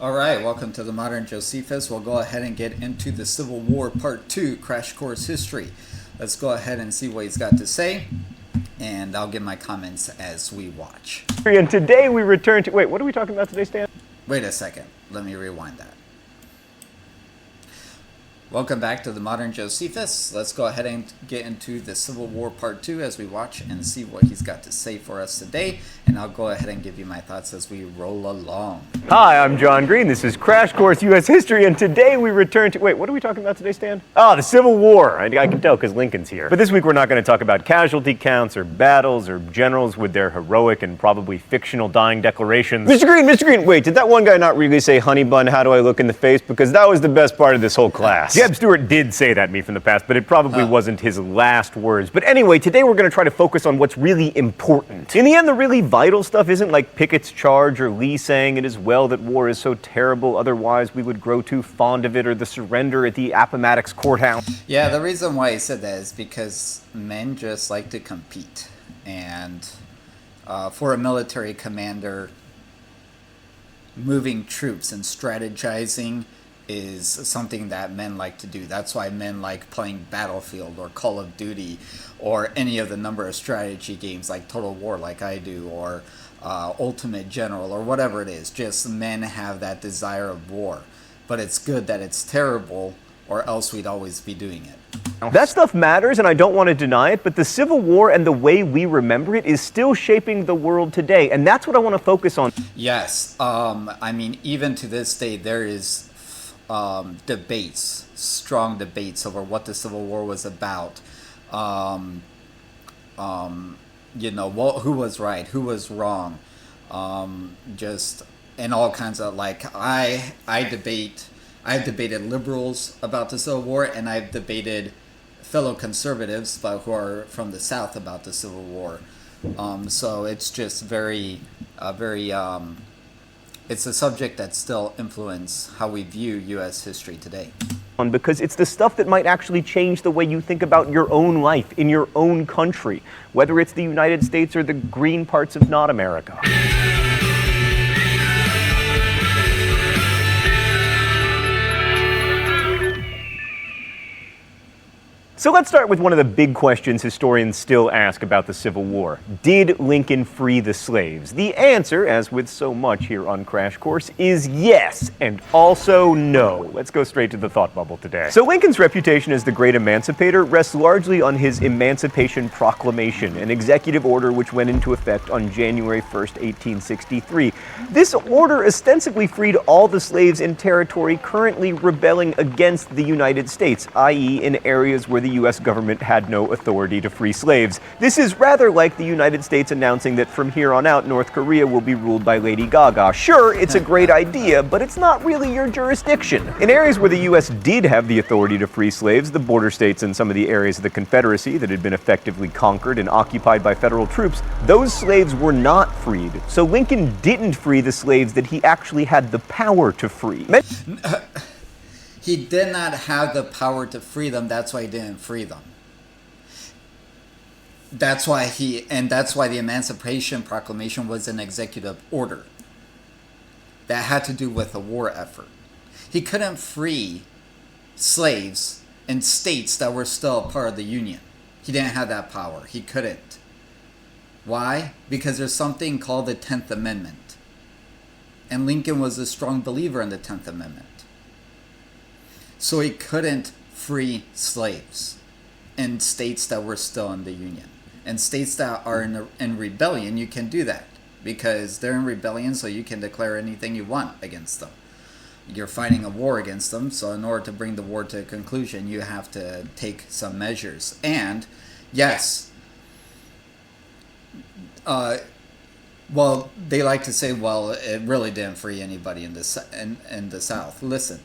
All right, welcome to the Modern Josephus. We'll go ahead and get into the Civil War Part 2, Crash Course History. Let's go ahead and see what he's got to say, and I'll give my comments as we watch. And today we return to... Wait, what are we talking about today, Stan? Wait a second. Let me rewind that. Welcome back to the Modern Josephus. Let's go ahead and get into the Civil War Part 2 as we watch and see what he's got to say for us today. And I'll go ahead and give you my thoughts as we roll along. Hi, I'm John Green. This is Crash Course U.S. History, and today we return to... Wait, what are we talking about today, Stan? Oh, the Civil War. I can tell because Lincoln's here. But this week we're not going to talk about casualty counts or battles or generals with their heroic and probably fictional dying declarations. Mr. Green, wait, did that one guy not really say, "Honey bun, how do I look in the face?" Because that was the best part of this whole class. Jeb Stuart did say that to me from the past, but it probably wasn't his last words. But anyway, today we're going to try to focus on what's really important. In the end, the really vital stuff isn't like Pickett's charge or Lee saying it is well that war is so terrible, otherwise we would grow too fond of it, or the surrender at the Appomattox courthouse. Yeah, the reason why he said that is because men just like to compete. And for a military commander, moving troops and strategizing is something that men like to do. That's why men like playing Battlefield or Call of Duty or any of the number of strategy games like Total War like I do, or Ultimate General, or whatever it is. Just men have that desire of war. But it's good that it's terrible, or else we'd always be doing it. That stuff matters, and I don't want to deny it, but the Civil War and the way we remember it is still shaping the world today, and that's what I want to focus on. Yes, I mean, even to this day, there is debates, strong debates over what the Civil War was about. You know, who was right, who was wrong, just, and all kinds of, like, I've debated liberals about the Civil War, and I've debated fellow conservatives who are from the South about the Civil War. So it's just it's a subject that still influences how we view U.S. history today. Because it's the stuff that might actually change the way you think about your own life in your own country, whether it's the United States or the green parts of not America. So let's start with one of the big questions historians still ask about the Civil War. Did Lincoln free the slaves? The answer, as with so much here on Crash Course, is yes, and also no. Let's go straight to the thought bubble today. So Lincoln's reputation as the great emancipator rests largely on his Emancipation Proclamation, an executive order which went into effect on January 1st, 1863. This order ostensibly freed all the slaves in territory currently rebelling against the United States, i.e. in areas where the U.S. government had no authority to free slaves. This is rather like the United States announcing that from here on out, North Korea will be ruled by Lady Gaga. Sure, it's a great idea, but it's not really your jurisdiction. In areas where the U.S. did have the authority to free slaves, the border states and some of the areas of the Confederacy that had been effectively conquered and occupied by federal troops, those slaves were not freed. So Lincoln didn't free the slaves that he actually had the power to free. He did not have the power to free them. That's why he didn't free them. That's why the Emancipation Proclamation was an executive order that had to do with a war effort. He couldn't free slaves in states that were still a part of the Union. He didn't have that power. He couldn't. Why? Because there's something called the 10th Amendment. And Lincoln was a strong believer in the 10th Amendment. So he couldn't free slaves in states that were still in the Union. And states that are in rebellion, you can do that. Because they're in rebellion, so you can declare anything you want against them. You're fighting a war against them, so in order to bring the war to a conclusion, you have to take some measures. And, yes, well, they like to say, well, it really didn't free anybody in the South. Listen.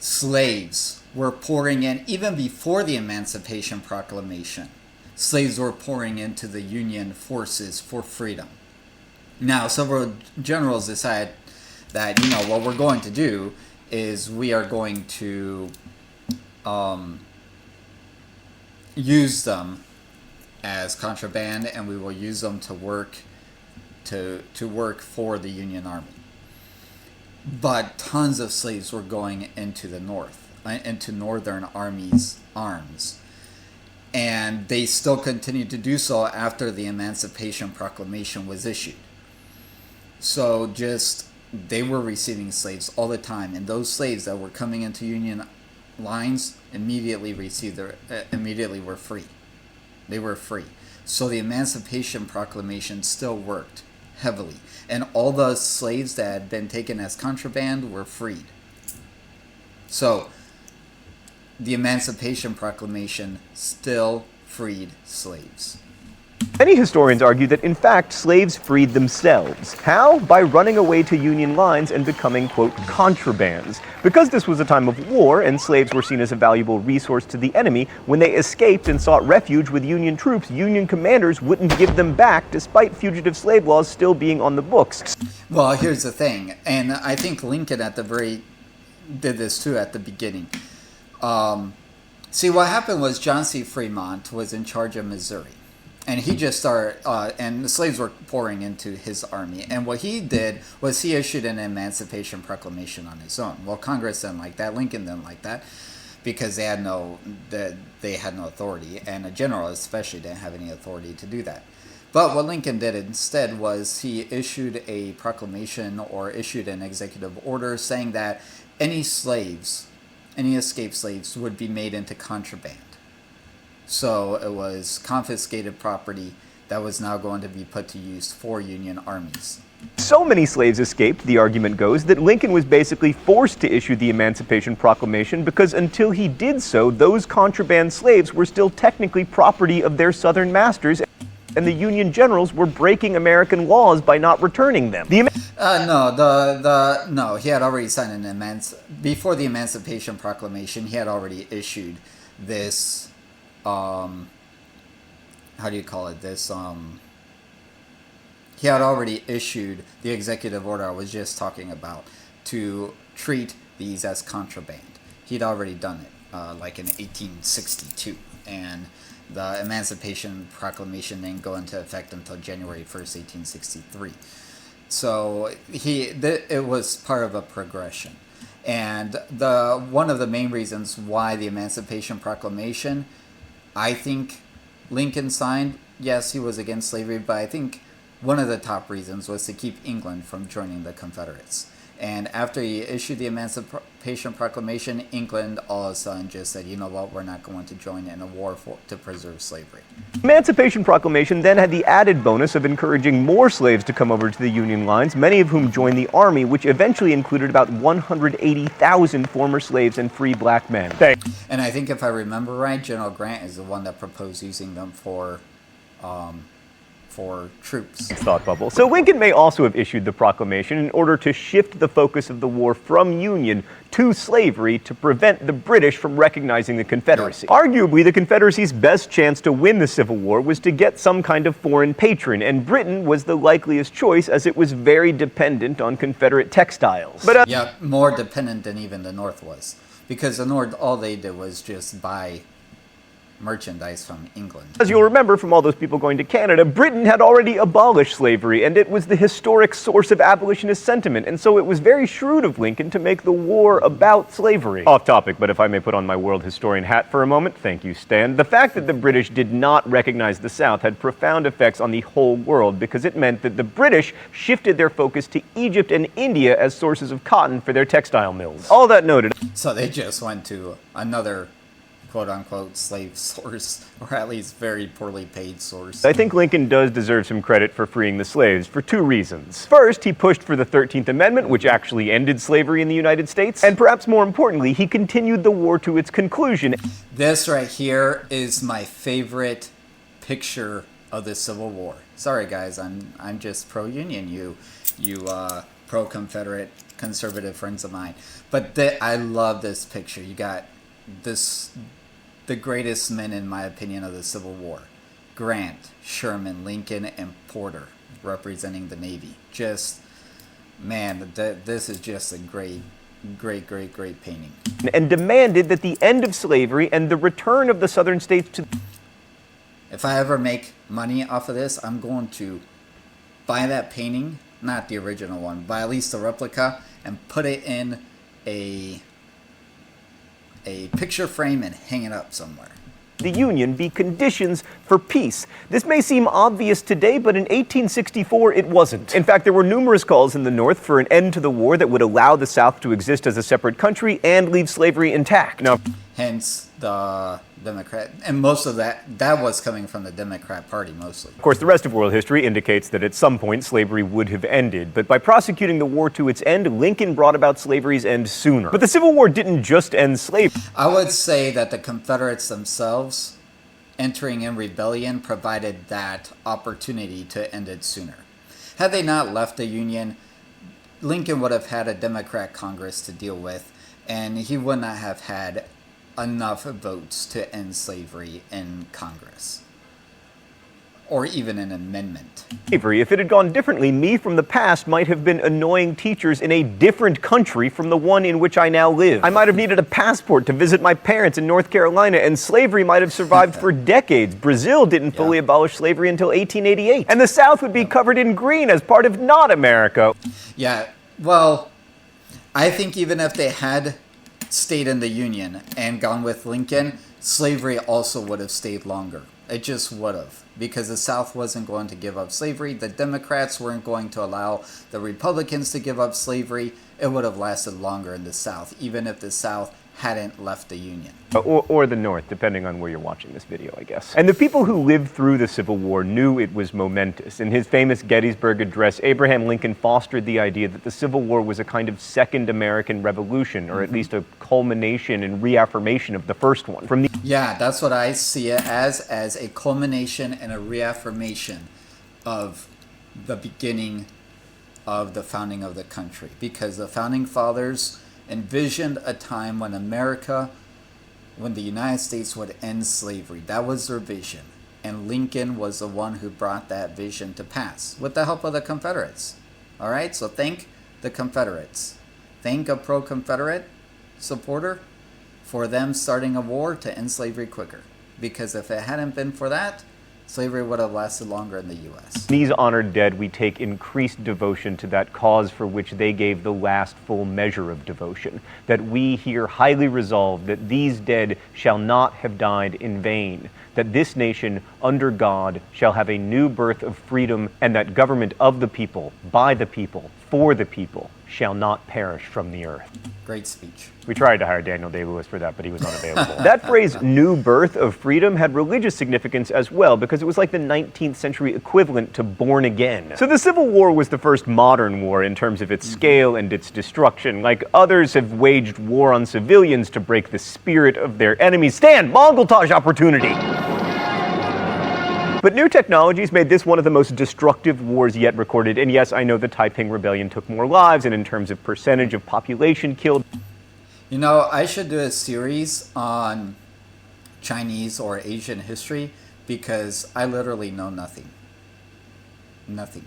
Slaves were pouring in, even before the Emancipation Proclamation, slaves were pouring into the Union forces for freedom. Now, several generals decided that, what we're going to do is we are going to use them as contraband, and we will use them to work for the Union Army. but tons of slaves were going into the North, into Northern armies' arms. And they still continued to do so after the Emancipation Proclamation was issued. So they were receiving slaves all the time, and those slaves that were coming into Union lines immediately were free. They were free. So the Emancipation Proclamation still worked heavily, and all the slaves that had been taken as contraband were freed. So the Emancipation Proclamation still freed slaves. Many historians argue that, in fact, slaves freed themselves. How? By running away to Union lines and becoming, quote, contrabands. Because this was a time of war and slaves were seen as a valuable resource to the enemy, when they escaped and sought refuge with Union troops, Union commanders wouldn't give them back, despite fugitive slave laws still being on the books. Well, here's the thing, and I think Lincoln did this too at the beginning. See, what happened was John C. Fremont was in charge of Missouri. And he just started, and the slaves were pouring into his army. And what he did was he issued an Emancipation Proclamation on his own. Well, Congress didn't like that. Lincoln didn't like that because they had no authority, and a general especially didn't have any authority to do that. But what Lincoln did instead was he issued a proclamation or issued an executive order saying that any escaped slaves would be made into contraband. So it was confiscated property that was now going to be put to use for Union armies. So many slaves escaped, the argument goes, that Lincoln was basically forced to issue the Emancipation Proclamation because until he did so, those contraband slaves were still technically property of their Southern masters, and the Union generals were breaking American laws by not returning them. No, he had already signed before the Emancipation Proclamation, he had already issued this, he had already issued the executive order I was just talking about to treat these as contraband. He'd already done it, like in 1862, and the Emancipation Proclamation didn't go into effect until January 1st, 1863. So it was part of a progression. And one of the main reasons why the Emancipation Proclamation, I think Lincoln signed, yes, he was against slavery, but I think one of the top reasons was to keep England from joining the Confederates. And after he issued the Emancipation Proclamation, England all of a sudden just said, you know what, we're not going to join in a war to preserve slavery. Emancipation Proclamation then had the added bonus of encouraging more slaves to come over to the Union lines, many of whom joined the Army, which eventually included about 180,000 former slaves and free black men. And I think if I remember right, General Grant is the one that proposed using them for troops. Thought bubble. So Lincoln may also have issued the proclamation in order to shift the focus of the war from Union to slavery to prevent the British from recognizing the Confederacy. Yep. Arguably, the Confederacy's best chance to win the Civil War was to get some kind of foreign patron, and Britain was the likeliest choice as it was very dependent on Confederate textiles. Yeah, more dependent than even the North was, because the North, all they did was just buy merchandise from England. As you'll remember from all those people going to Canada, Britain had already abolished slavery, and it was the historic source of abolitionist sentiment, and so it was very shrewd of Lincoln to make the war about slavery. Off topic, but if I may put on my world historian hat for a moment, thank you, Stan. The fact that the British did not recognize the South had profound effects on the whole world, because it meant that the British shifted their focus to Egypt and India as sources of cotton for their textile mills. All that noted. So they just went to another quote-unquote slave source, or at least very poorly paid source. I think Lincoln does deserve some credit for freeing the slaves for two reasons. First, he pushed for the 13th Amendment, which actually ended slavery in the United States, and perhaps more importantly, he continued the war to its conclusion. This right here is my favorite picture of the Civil War. Sorry guys, I'm just pro-Union, you pro-Confederate conservative friends of mine. But I love this picture. You got the greatest men, in my opinion, of the Civil War. Grant, Sherman, Lincoln, and Porter representing the Navy. Just, man, this is just a great painting. And demanded that the end of slavery and the return of the Southern states to... If I ever make money off of this, I'm going to buy that painting not the original one, but at least a replica, and put it in a picture frame and hang it up somewhere. The Union be conditions for peace. This may seem obvious today, but in 1864 it wasn't. In fact, there were numerous calls in the North for an end to the war that would allow the South to exist as a separate country and leave slavery intact. Now, hence the Democrat, and most of that was coming from the Democrat Party mostly. Of course, the rest of world history indicates that at some point slavery would have ended, but by prosecuting the war to its end, Lincoln brought about slavery's end sooner. But the Civil War didn't just end slavery. I would say that the Confederates themselves entering in rebellion provided that opportunity to end it sooner. Had they not left the Union, Lincoln would have had a Democrat Congress to deal with, and he would not have had enough votes to end slavery in Congress, or even an amendment. If it had gone differently, me from the past might have been annoying teachers in a different country from the one in which I now live. I might have needed a passport to visit my parents in North Carolina, and slavery might have survived for decades. Brazil didn't fully abolish slavery until 1888, and the South would be covered in green as part of not America. Yeah, well, I think even if they had stayed in the Union and gone with Lincoln, slavery also would have stayed longer. It just would have, because the South wasn't going to give up slavery. The Democrats weren't going to allow the Republicans to give up slavery. It would have lasted longer in the South, even if the South hadn't left the Union. Or the North, depending on where you're watching this video, I guess. And the people who lived through the Civil War knew it was momentous. In his famous Gettysburg Address, Abraham Lincoln fostered the idea that the Civil War was a kind of second American Revolution, or at least a culmination and reaffirmation of the first one. Yeah, that's what I see it as a culmination and a reaffirmation of the beginning of the founding of the country. Because the Founding Fathers envisioned a time when when the United States would end slavery. That was their vision. And Lincoln was the one who brought that vision to pass with the help of the Confederates. All right, so thank the Confederates. Thank a pro-Confederate supporter for them starting a war to end slavery quicker. Because if it hadn't been for that, slavery would have lasted longer in the U.S. These honored dead, we take increased devotion to that cause for which they gave the last full measure of devotion, that we here highly resolve that these dead shall not have died in vain, that this nation, under God, shall have a new birth of freedom, and that government of the people, by the people, for the people, shall not perish from the earth. Great speech. We tried to hire Daniel Day-Lewis for that, but he was unavailable. That phrase, new birth of freedom, had religious significance as well, because it was like the 19th century equivalent to born again. So the Civil War was the first modern war in terms of its scale and its destruction. Like others have waged war on civilians to break the spirit of their enemies. Stand! Mongoltage opportunity! But new technologies made this one of the most destructive wars yet recorded. And yes, I know the Taiping Rebellion took more lives, and in terms of percentage of population killed. You know, I should do a series on Chinese or Asian history because I literally know nothing. Nothing.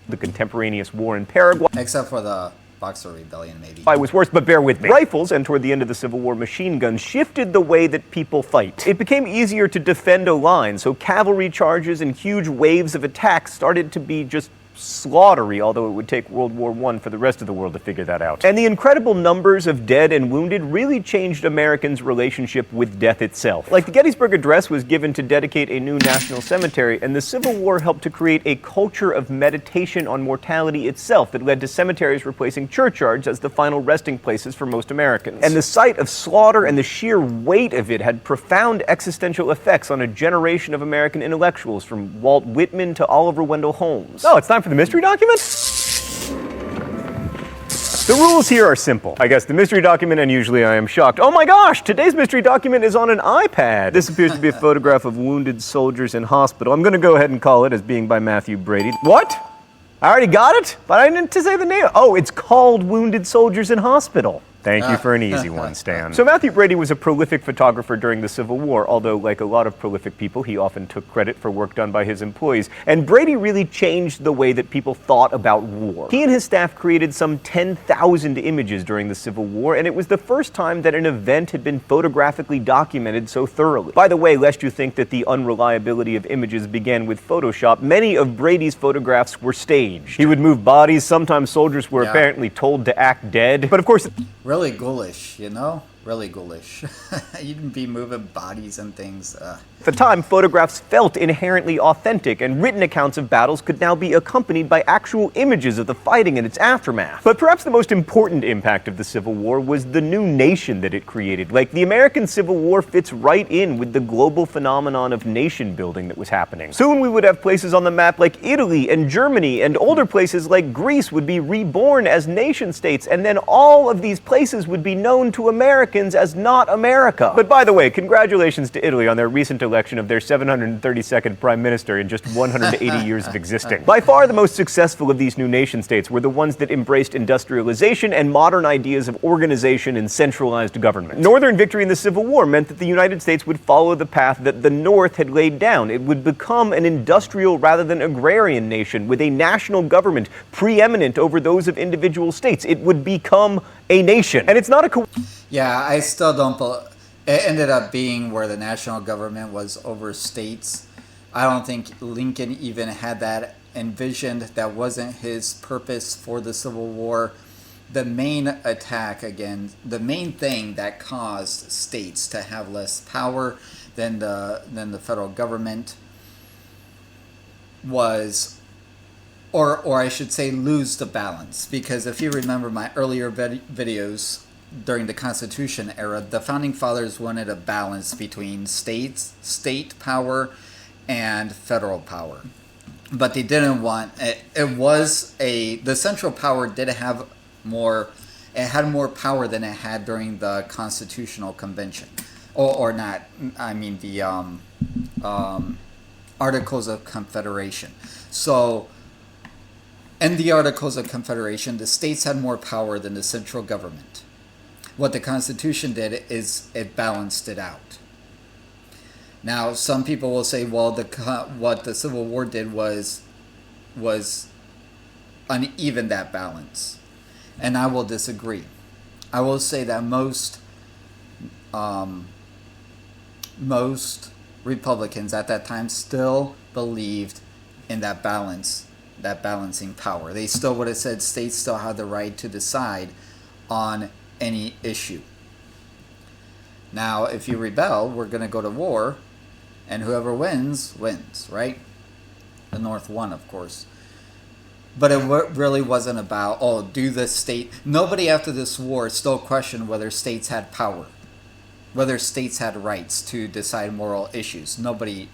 The contemporaneous war in Paraguay. Except for the Boxer Rebellion, maybe. I was worse, but bear with me. Rifles, and toward the end of the Civil War, machine guns, shifted the way that people fight. It became easier to defend a line, so cavalry charges and huge waves of attacks started to be just slaughtery, although it would take World War I for the rest of the world to figure that out. And the incredible numbers of dead and wounded really changed Americans' relationship with death itself. Like the Gettysburg Address was given to dedicate a new national cemetery, and the Civil War helped to create a culture of meditation on mortality itself that led to cemeteries replacing churchyards as the final resting places for most Americans. And the sight of slaughter and the sheer weight of it had profound existential effects on a generation of American intellectuals, from Walt Whitman to Oliver Wendell Holmes. Oh, it's time for the mystery document? The rules here are simple. I guess the mystery document, and usually I am shocked. Oh my gosh, today's mystery document is on an iPad. This appears to be a photograph of wounded soldiers in hospital. I'm going to go ahead and call it as being by Matthew Brady. What? I already got it? But I didn't to say the name. Oh, it's called Wounded Soldiers in Hospital. Thank you for an easy one, Stan. So Matthew Brady was a prolific photographer during the Civil War, although like a lot of prolific people, he often took credit for work done by his employees. And Brady really changed the way that people thought about war. He and his staff created some 10,000 images during the Civil War, and it was the first time that an event had been photographically documented so thoroughly. By the way, lest you think that the unreliability of images began with Photoshop, many of Brady's photographs were staged. He would move bodies, sometimes soldiers were apparently told to act dead. But of course, really ghoulish, you know? Really ghoulish. You'd be moving bodies and things. at the time, photographs felt inherently authentic, and written accounts of battles could now be accompanied by actual images of the fighting and its aftermath. But perhaps the most important impact of the Civil War was the new nation that it created. Like, the American Civil War fits right in with the global phenomenon of nation building that was happening. Soon we would have places on the map like Italy and Germany, and older places like Greece would be reborn as nation states, and then all of these places would be known to Americans as not America. But by the way, congratulations to Italy on their recent election of their 732nd prime minister in just 180 years of existing. By far the most successful of these new nation states were the ones that embraced industrialization and modern ideas of organization and centralized government. Northern victory in the Civil War meant that the United States would follow the path that the North had laid down. It would become an industrial rather than agrarian nation with a national government preeminent over those of individual states. It would become a nation. And it's not a Yeah, I still don't believe. It ended up being where the national government was over states. I don't think Lincoln even had that envisioned. That wasn't his purpose for the Civil War. The main attack, again, the main thing that caused states to have less power than the federal government was, or I should say, lose the balance. Because if you remember my earlier videos, during the Constitution era, the Founding Fathers wanted a balance between state power and federal power. But they didn't want, the central power did have more, it had more power than it had during the Constitutional Convention. Or not, I mean the Articles of Confederation. So, in the Articles of Confederation, the states had more power than the central government. What the Constitution did is it balanced it out. Now, some people will say, well, what the Civil War did was uneven that balance. And I will disagree. I will say that most Republicans at that time still believed in that balance, that balancing power. They still would have said states still had the right to decide on any issue. Now, if you rebel, we're going to go to war, and whoever wins, wins, right? The North won, of course. But it really wasn't about, do the state... Nobody after this war still questioned whether states had power, whether states had rights to decide moral issues. Nobody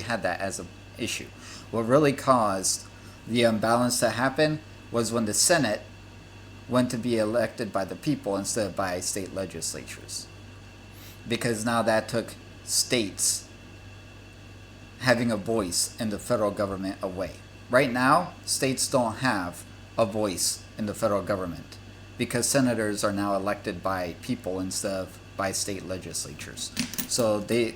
had that as an issue. What really caused the imbalance to happen was when the Senate went to be elected by the people instead of by state legislatures. Because now that took states having a voice in the federal government away. Right now, states don't have a voice in the federal government because senators are now elected by people instead of by state legislatures. So the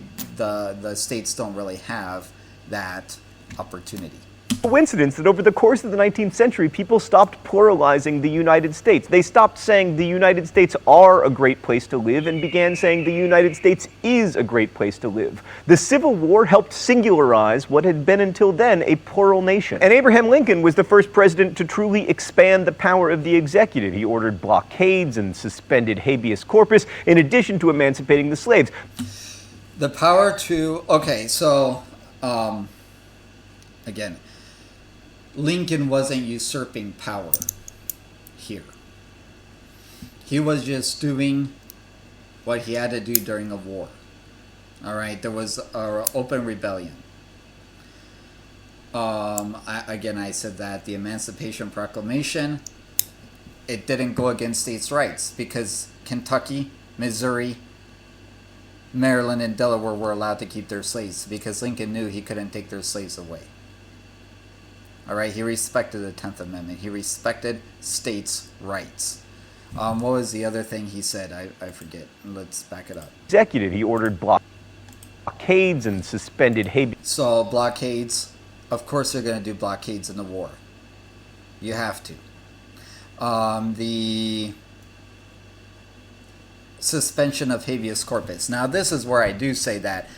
states don't really have that opportunity. Coincidence that over the course of the 19th century, people stopped pluralizing the United States. They stopped saying the United States are a great place to live and began saying the United States is a great place to live. The Civil War helped singularize what had been until then a plural nation. And Abraham Lincoln was the first president to truly expand the power of the executive. He ordered blockades and suspended habeas corpus in addition to emancipating the slaves. The power to... Okay, so... again... Lincoln wasn't usurping power here. He was just doing what he had to do during a war. All right, there was an open rebellion. I said that the Emancipation Proclamation, it didn't go against states' rights because Kentucky, Missouri, Maryland, and Delaware were allowed to keep their slaves because Lincoln knew he couldn't take their slaves away. All right, he respected the 10th Amendment. He respected states' rights. What was the other thing he said? I forget. Let's back it up. Executive, he ordered blockades and suspended habeas. So blockades, of course they're going to do blockades in the war. You have to. The suspension of habeas corpus. Now this is where I do say that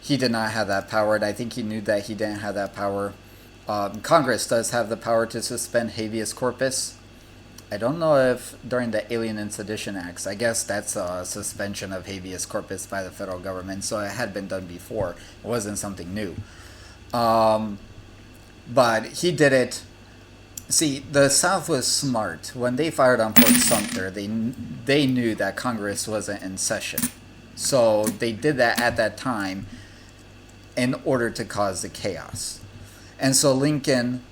he did not have that power, and I think he knew that he didn't have that power. Congress does have the power to suspend habeas corpus. I don't know if during the Alien and Sedition Acts, I guess that's a suspension of habeas corpus by the federal government, so it had been done before. It wasn't something new. But he did it. See, the South was smart. When they fired on Fort Sumter, they knew that Congress wasn't in session. So they did that at that time in order to cause the chaos. And so Lincoln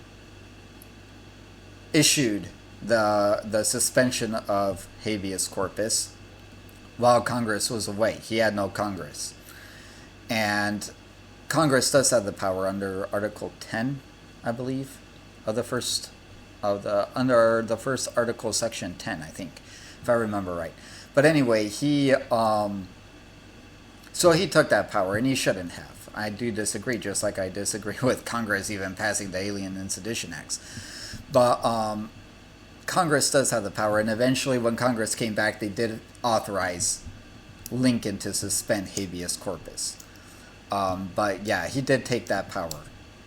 issued the suspension of habeas corpus while Congress was away. He had no Congress. And Congress does have the power under Article 10, I believe, of the first under the first article, section 10, I think, if I remember right. But anyway, so he took that power, and he shouldn't have. I do disagree, just like I disagree with Congress even passing the Alien and Sedition Acts. But Congress does have the power, and eventually when Congress came back, they did authorize Lincoln to suspend habeas corpus. But yeah, he did take that power.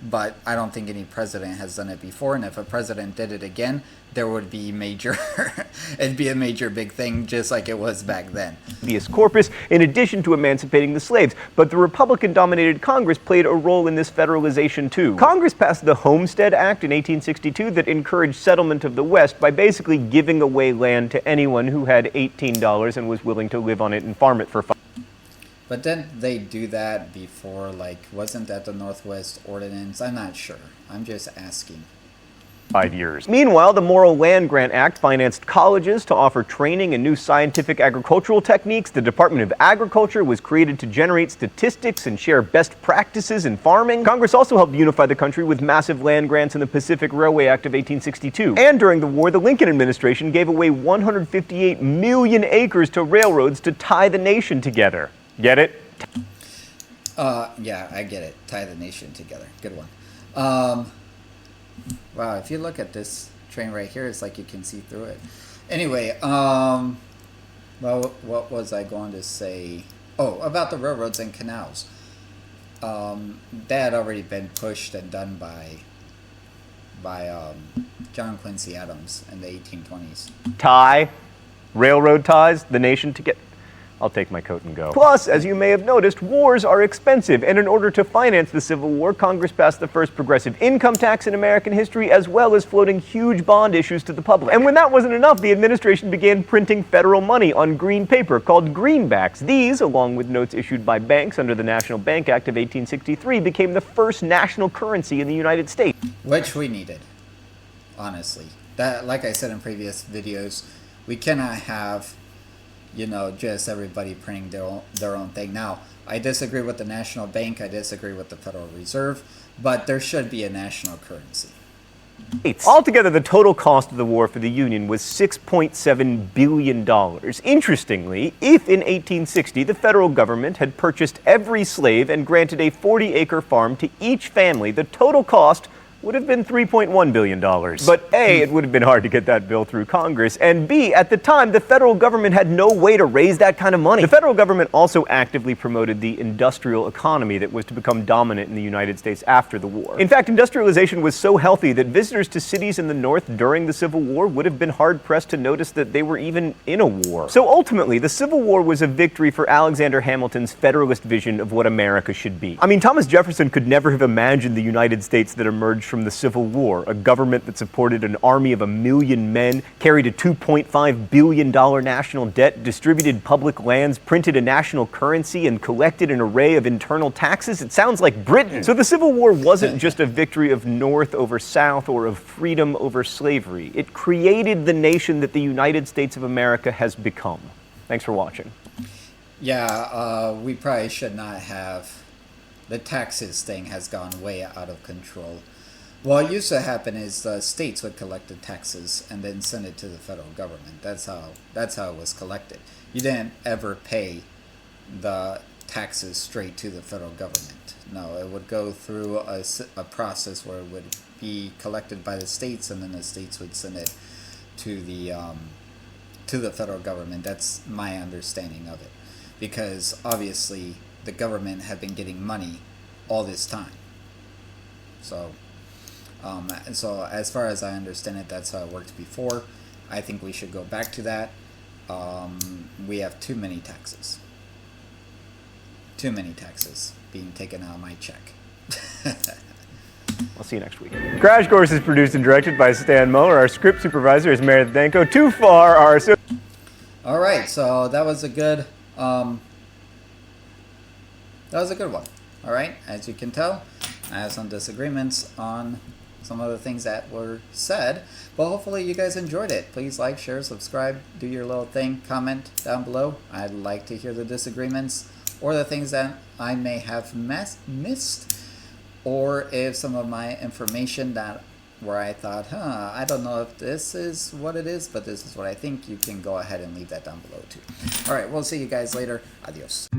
But I don't think any president has done it before, and if a president did it again, there would be it'd be a major big thing, just like it was back then. Habeas corpus, in addition to emancipating the slaves. But the Republican-dominated Congress played a role in this federalization too. Congress passed the Homestead Act in 1862 that encouraged settlement of the West by basically giving away land to anyone who had $18 and was willing to live on it and farm it for $5. But didn't they do that before? Like, wasn't that the Northwest Ordinance? I'm not sure. I'm just asking. 5 years. Meanwhile, the Morrill Land Grant Act financed colleges to offer training in new scientific agricultural techniques. The Department of Agriculture was created to generate statistics and share best practices in farming. Congress also helped unify the country with massive land grants in the Pacific Railway Act of 1862. And during the war, the Lincoln administration gave away 158 million acres to railroads to tie the nation together. Get it? Yeah, I get it. Tie the nation together. Good one. Wow, if you look at this train right here, it's like you can see through it. Anyway, well, what was I going to say? Oh, about the railroads and canals. That had already been pushed and done by John Quincy Adams in the 1820s. Tie, railroad ties, the nation together. I'll take my coat and go. Plus, as you may have noticed, wars are expensive, and in order to finance the Civil War, Congress passed the first progressive income tax in American history, as well as floating huge bond issues to the public. And when that wasn't enough, the administration began printing federal money on green paper called greenbacks. These, along with notes issued by banks under the National Bank Act of 1863, became the first national currency in the United States. Which we needed, honestly. That, like I said in previous videos, we cannot have, you know, just everybody printing their own thing. Now, I disagree with the National Bank, I disagree with the Federal Reserve, but there should be a national currency. Altogether, the total cost of the war for the Union was $6.7 billion. Interestingly, if in 1860 the federal government had purchased every slave and granted a 40-acre farm to each family, the total cost would have been $3.1 billion. But A, it would have been hard to get that bill through Congress, and B, at the time, the federal government had no way to raise that kind of money. The federal government also actively promoted the industrial economy that was to become dominant in the United States after the war. In fact, industrialization was so healthy that visitors to cities in the North during the Civil War would have been hard-pressed to notice that they were even in a war. So ultimately, the Civil War was a victory for Alexander Hamilton's Federalist vision of what America should be. I mean, Thomas Jefferson could never have imagined the United States that emerged from the Civil War, a government that supported an army of 1 million men, carried a $2.5 billion national debt, distributed public lands, printed a national currency, and collected an array of internal taxes. It sounds like Britain. So the Civil War wasn't just a victory of North over South or of freedom over slavery. It created the nation that the United States of America has become. Thanks for watching. Yeah, we probably should not have. The taxes thing has gone way out of control. What used to happen is the states would collect the taxes and then send it to the federal government. That's how it was collected. You didn't ever pay the taxes straight to the federal government. No, it would go through a process where it would be collected by the states, and then the states would send it to the federal government. That's my understanding of it, because obviously the government had been getting money all this time. So. And so as far as I understand it, that's how it worked before. I think we should go back to that. We have too many taxes. Too many taxes being taken out of my check. I'll see you next week. Crash Course is produced and directed by Stan Muller. Our script supervisor is Meredith Danko. Too Far, our... All right, so that was a good one. All right, as you can tell, I have some disagreements on some of the things that were said, but hopefully you guys enjoyed it. Please like, share, subscribe, do your little thing, comment down below. I'd like to hear the disagreements or the things that I may have missed, or if some of my information where I thought, I don't know if this is what it is, but this is what I think, you can go ahead and leave that down below too. All right, we'll see you guys later. Adios.